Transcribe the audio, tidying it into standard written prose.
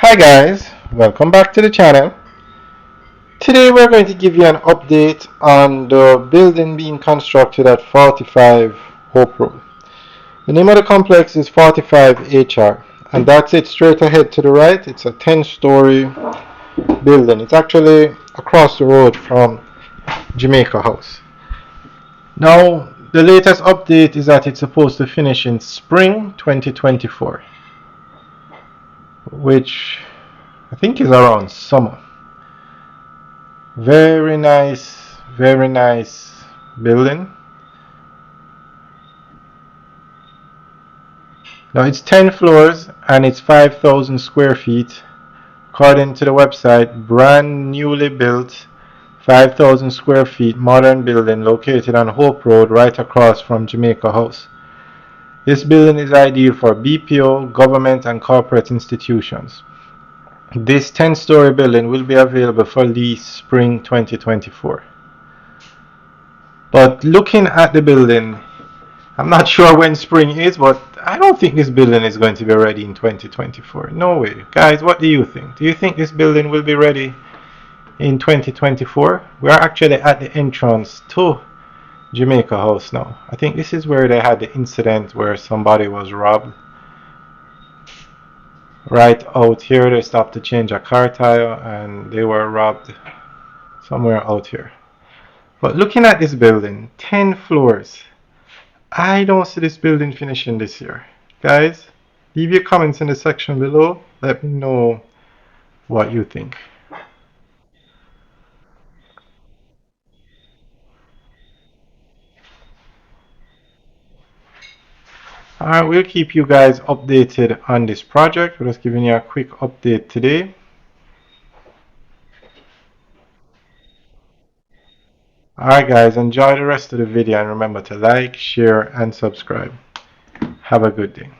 Hi guys, welcome back to the channel. Today we're going to give you an update on the building being constructed at 45 Hope Road. The name of the complex is 45 HR, and that's it straight ahead to the right. It's a 10-story building. It's actually across the road from Jamaica House. Now, the latest update is that it's supposed to finish in spring 2024, which I think is around summer. Very nice building. Now it's 10 floors and it's 5,000 square feet. According to the website, brand newly built 5,000 square feet modern building located on Hope Road right across from Jamaica House. This building is ideal for BPO, government and corporate institutions. This 10-story building will be available for lease spring 2024. But looking at the building, I'm not sure when spring is, but I don't think this building is going to be ready in 2024. No way. Guys, what do you think? Do you think this building will be ready in 2024? We are actually at the entrance to Jamaica House now. I think this is where they had the incident where somebody was robbed. Right out here, they stopped to change a car tire and they were robbed somewhere out here. But looking at this building, 10 floors. I don't see this building finishing this year. Guys, leave your comments in the section below. Let me know what you think. Alright, we'll keep you guys updated on this project. We're just giving you a quick update today. Alright guys, enjoy the rest of the video and remember to like, share and subscribe. Have a good day.